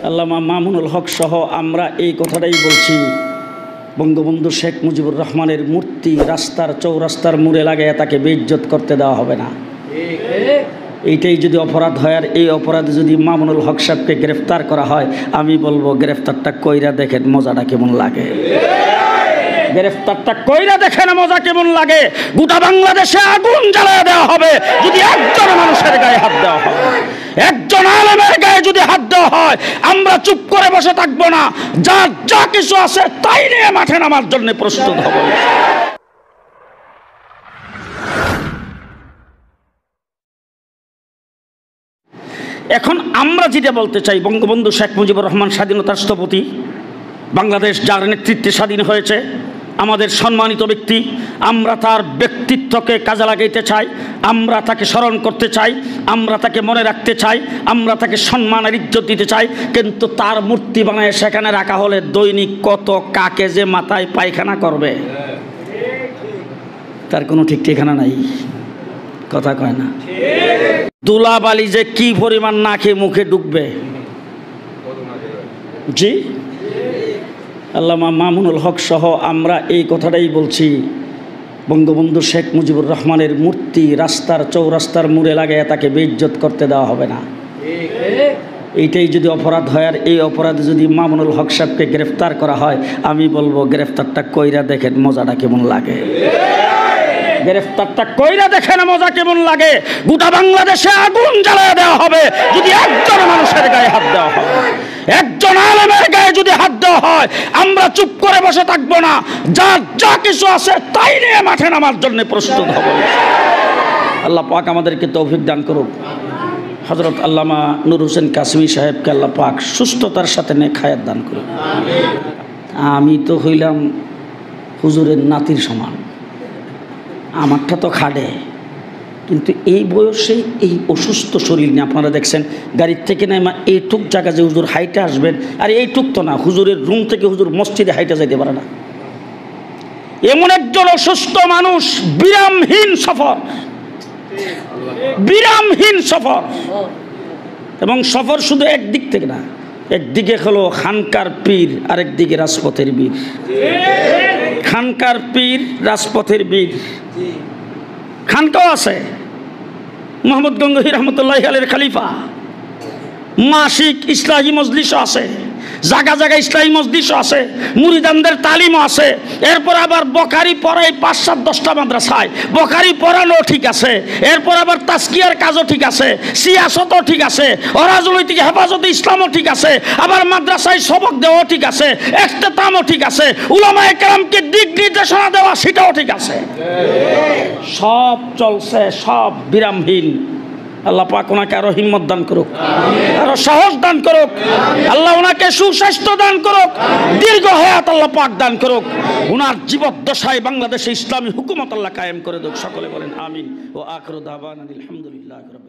আল্লামা মামুনুল হক সহ আমরা এই কথাটাই বলছি, বঙ্গবন্ধু শেখ মুজিবুর রহমানের মূর্তি রাস্তার চৌরাস্তার মোড়ে লাগায় তাকে বেইজ্জত করতে দেওয়া হবে না। এইটাই যদি অপরাধ হয়, আর এই অপরাধে যদি মামুনুল হক সাহেবকে গ্রেফতার করা হয়, আমি বলবো গ্রেফতারটা কইরা দেখেন মজাটা কেমন লাগে। গ্রেফতারটা কইরা দেখেন মজা কেমন লাগে। গোটা বাংলাদেশে আগুন জ্বালায় দেওয়া হবে যদি একজন মানুষের গায়ে হাত দেওয়া হয়, একজন আলেমের গায়ে যদি হাত দেওয়া হয়। আমরা চুপ করে বসে থাকবো না, যার যা কিছু আছে তাই নিয়ে মাঠে নামার জন্য প্রস্তুত হব। এখন আমরা যেটা বলতে চাই, বঙ্গবন্ধু শেখ মুজিবুর রহমান স্বাধীনতার স্থপতি, বাংলাদেশ যার নেতৃত্বে স্বাধীন হয়েছে, আমাদের সম্মানিত ব্যক্তি, আমরা তার ব্যক্তিত্বকে কাজে লাগাইতে চাই, আমরা তাকে স্মরণ করতে চাই, আমরা তাকে মনে রাখতে চাই, আমরা তাকে সম্মানের ইজ্জত দিতে চাই। কিন্তু তার মূর্তি বানায় সেখানে রাখা হলে দৈনিক কত কাকে যে মাথায় পায়খানা করবে, তার কোনো ঠিক ঠিকানা নাই। কথা কয় না। ধুলাবালি যে কি পরিমাণ না খেয়ে মুখে ঢুকবে। জি, আল্লামা মামুনুল হক সহ আমরা এই কথাটাই বলছি, বঙ্গবন্ধু শেখ মুজিবুর রহমানের মূর্তি রাস্তার চৌরাস্তার মোড়ে লাগায় তাকে বেইজ্জত করতে দেওয়া হবে না। এইটাই যদি অপরাধ হয়, আর এই অপরাধে যদি মামুনুল হক সাহেবকে গ্রেফতার করা হয়, আমি বলবো গ্রেফতারটা কইরা দেখেন মজাটা কেমন লাগে। গ্রেফতারটা কইরা দেখেন মজা কেমন লাগে। গোটা বাংলাদেশে আগুন জ্বালায় দেওয়া হবে যদি একজন মানুষের গায়ে হাত দেওয়া হয়, একজন আলেমের গায়ে যদি হাত দেওয়া হয়। আমরা চুপ করে বসে থাকবো না, যার যা কিছু আছে তাই নিয়ে মাঠে নামার জন্য প্রস্তুত হব। আল্লাহ পাক আমাদেরকে তৌফিক দান করুক। হযরত আল্লামা নূর হোসেন কাসেমি সাহেবকে আল্লাহ পাক সুস্থতার সাথে নেক হায়াত দান করুক। আমি তো হইলাম হুজুরের নাতির সমান, আমারটা তো খাটে, কিন্তু এই বয়সে এই অসুস্থ শরীর নিয়ে আপনারা দেখছেন গাড়ির থেকে নেমা এইটুক জায়গা যে হুজুর হাইটে আসবেন, আর এইটুক তো না, হুজুরের রুম থেকে হুজুর মসজিদে হাইটে যাইতে পারে না। এমন একজন অসুস্থ মানুষ, বিরামহীন সফর, বিরামহীন সফর। এবং সফর শুধু একদিক থেকে না, একদিকে হলো খানকার পীর, আরেকদিকে রাজপথের বীর। খানকার পীর, রাজপথের বীর। খানকাও আছে, মোহাম্মদ গঙ্গোহী রহমতুল্লাহ আলাইহির খলিফা। মাসিক ইসলাহি মজলিসও আছে, জায়গা জায়গা ইসলাহি মজলিসও আছে, মুরিদানদের তালিমও আছে। এরপর আবার বখারি পড়াই ৫-৭-১০টা মাদ্রাসায়, বখারি পড়ানো ঠিক আছে। এরপর আবার তাজকিয়ার কাজও ঠিক আছে, সিয়াসতও ঠিক আছে, অরাজনৈতিক হেফাজতে ইসলামও ঠিক আছে, আবার মাদ্রাসায় সবক দেওয়াও ঠিক আছে, ইখতিতামও ঠিক আছে, উলামায়ে কেরামকে দিক নির্দেশনা দেওয়া সেটাও ঠিক আছে। সব চলছে, সব বিরামহীন। আল্লাহ পাক ওনাকে আরো হিম্মত দান করুক, আরো সাহস দান করুক। আল্লাহ ওনাকে সুস্বাস্থ্য দান করুক, দীর্ঘ হায়াত আল্লাহ পাক দান করুক। ওনার জীবদ্দশায় বাংলাদেশে ইসলামী হুকুমত আল্লাহ কায়েম করে দেখ। সকলে বলেন আমিন। ও আখিরু দাওয়ানা আলহামদুলিল্লাহি রাব্বিল আলামিন।